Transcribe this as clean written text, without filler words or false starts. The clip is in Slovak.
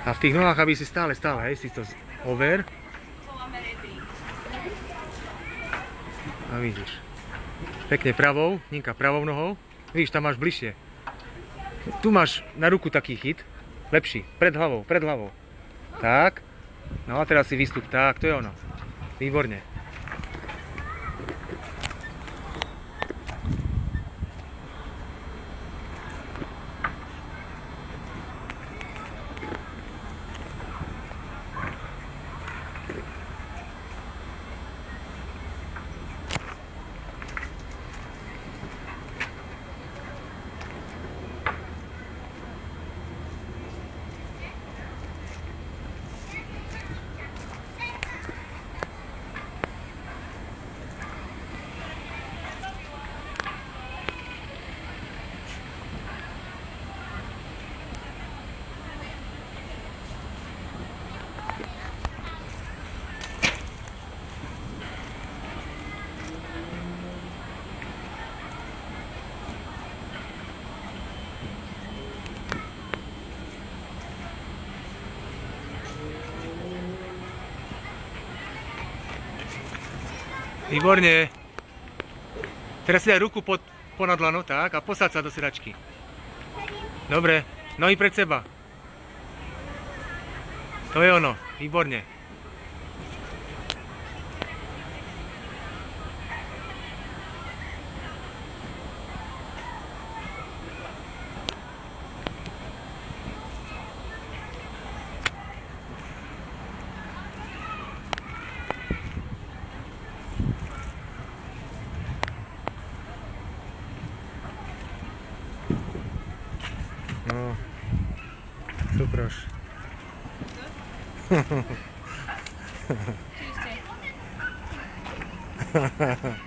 A v tých nohách, aby si stále, hej, si to over. A vidíš. Pekne pravou, Ninka pravou nohou. Vidíš, tam máš bližšie. Tu máš na ruku taký chyt. Lepší. Pred hlavou, pred hlavou. Tak. No a teraz si vystup. Tak, to je ono. Výborne. Výborne. Teraz si daj ruku ponad dlano, tak, a posaď sa do sedačky. Dobre, nohy pred seba. To je ono, výborne. No, tu proszę. Oczywiście.